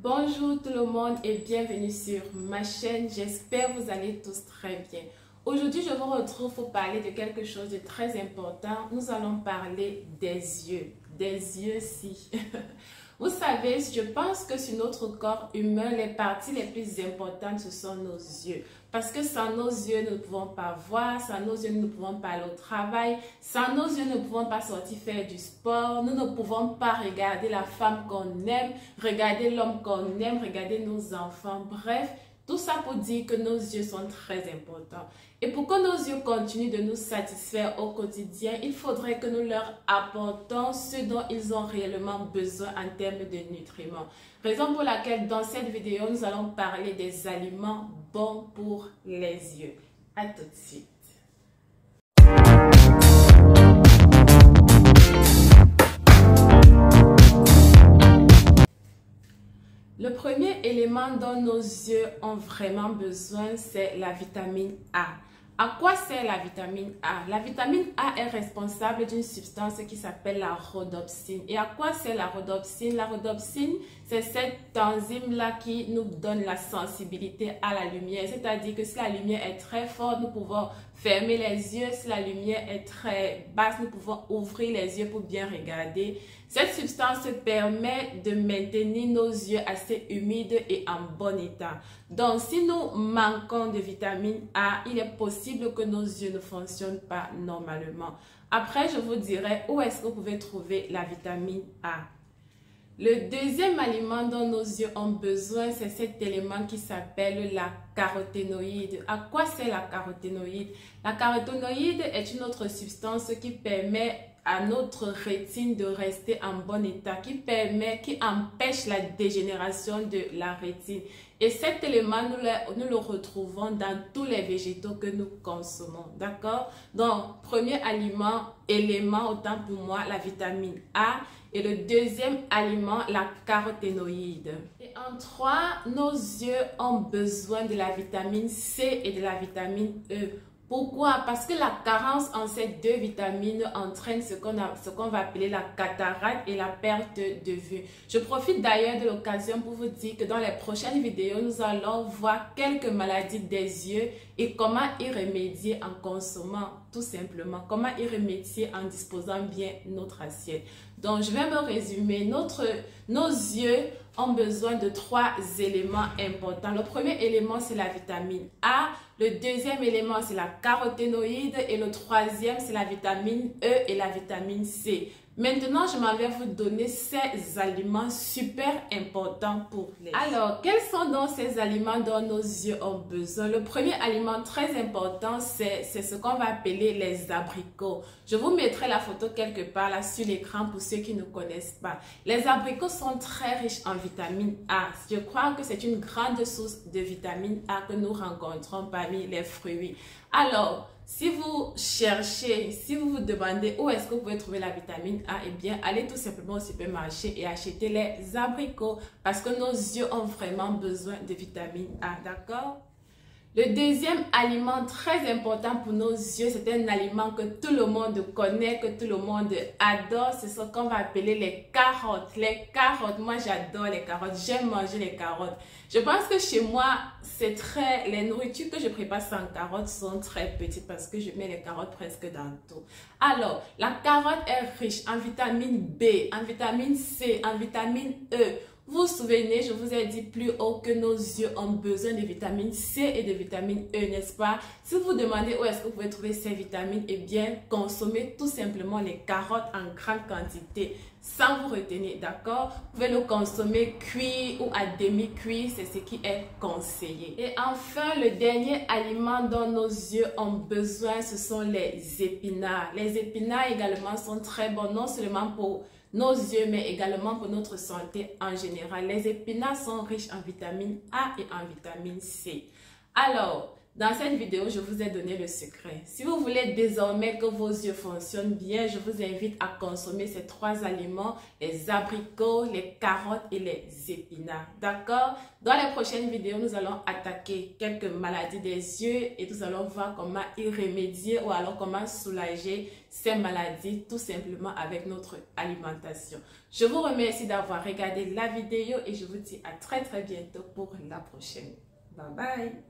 Bonjour tout le monde et bienvenue sur ma chaîne, j'espère que vous allez tous très bien. Aujourd'hui je vous retrouve pour parler de quelque chose de très important. Nous allons parler des yeux-ci. Vous savez, je pense que sur notre corps humain, les parties les plus importantes ce sont nos yeux. Parce que sans nos yeux, nous ne pouvons pas voir, sans nos yeux, nous ne pouvons pas aller au travail, sans nos yeux, nous ne pouvons pas sortir faire du sport, nous ne pouvons pas regarder la femme qu'on aime, regarder l'homme qu'on aime, regarder nos enfants, bref, tout ça pour dire que nos yeux sont très importants. Et pour que nos yeux continuent de nous satisfaire au quotidien, il faudrait que nous leur apportons ce dont ils ont réellement besoin en termes de nutriments. Raison pour laquelle dans cette vidéo, nous allons parler des aliments bons pour les yeux. À tout de suite. Le premier élément dont nos yeux ont vraiment besoin, c'est la vitamine A. À quoi sert la vitamine A? La vitamine A est responsable d'une substance qui s'appelle la rhodopsine. Et à quoi sert la rhodopsine? La rhodopsine, c'est cette enzyme-là qui nous donne la sensibilité à la lumière. C'est-à-dire que si la lumière est très forte, nous pouvons fermer les yeux. Si la lumière est très basse, nous pouvons ouvrir les yeux pour bien regarder. Cette substance permet de maintenir nos yeux assez humides et en bon état. Donc, si nous manquons de vitamine A, il est possible que nos yeux ne fonctionnent pas normalement. Après, je vous dirai où est-ce que vous pouvez trouver la vitamine A. Le deuxième aliment dont nos yeux ont besoin, c'est cet élément qui s'appelle la caroténoïde. À quoi sert la caroténoïde? La caroténoïde est une autre substance qui permet à notre rétine de rester en bon état, qui empêche la dégénération de la rétine. Et cet élément, nous le retrouvons dans tous les végétaux que nous consommons, d'accord? Donc, premier élément, autant pour moi, la vitamine A. Et le deuxième aliment, la caroténoïde. Et en 3, nos yeux ont besoin de la vitamine C et de la vitamine E. Pourquoi? Parce que la carence en ces deux vitamines entraîne ce qu'on va appeler la cataracte et la perte de vue. Je profite d'ailleurs de l'occasion pour vous dire que dans les prochaines vidéos, nous allons voir quelques maladies des yeux et comment y remédier en consommant tout simplement. Comment y remédier en disposant bien notre assiette. Donc, je vais me résumer. Nos yeux ont besoin de 3 éléments importants. Le premier élément, c'est la vitamine A. Le deuxième élément, c'est la caroténoïde. Et le troisième, c'est la vitamine E et la vitamine C. Maintenant, je m'en vais vous donner ces aliments super importants pour les yeux. Alors, quels sont donc ces aliments dont nos yeux ont besoin? Le premier aliment très important, c'est ce qu'on va appeler les abricots. Je vous mettrai la photo quelque part là sur l'écran pour ceux qui ne connaissent pas. Les abricots sont très riches en vitamine A. Je crois que c'est une grande source de vitamine A que nous rencontrons parmi les fruits. Alors, si vous cherchez, si vous vous demandez où est-ce que vous pouvez trouver la vitamine A, eh bien, allez tout simplement au supermarché et achetez les abricots parce que nos yeux ont vraiment besoin de vitamine A, d'accord? Le deuxième aliment très important pour nos yeux, c'est un aliment que tout le monde connaît, que tout le monde adore. C'est ce qu'on va appeler les carottes. Les carottes, moi j'adore les carottes, j'aime manger les carottes. Je pense que chez moi, les nourritures que je prépare sans carottes sont très petites parce que je mets les carottes presque dans tout. Alors, la carotte est riche en vitamine B, en vitamine C, en vitamine E. Vous vous souvenez, je vous ai dit plus haut que nos yeux ont besoin de vitamine C et de vitamine E, n'est-ce pas? Si vous vous demandez où est-ce que vous pouvez trouver ces vitamines, eh bien, consommez tout simplement les carottes en grande quantité, sans vous retenir, d'accord? Vous pouvez le consommer cuit ou à demi-cuit, c'est ce qui est conseillé. Et enfin, le dernier aliment dont nos yeux ont besoin, ce sont les épinards. Les épinards également sont très bons, non seulement pour nos yeux, mais également pour notre santé en général. Les épinards sont riches en vitamine A et en vitamine C. Alors, dans cette vidéo, je vous ai donné le secret. Si vous voulez désormais que vos yeux fonctionnent bien, je vous invite à consommer ces 3 aliments, les abricots, les carottes et les épinards. D'accord? Dans les prochaines vidéos, nous allons attaquer quelques maladies des yeux et nous allons voir comment y remédier ou alors comment soulager ces maladies tout simplement avec notre alimentation. Je vous remercie d'avoir regardé la vidéo et je vous dis à très bientôt pour la prochaine. Bye bye.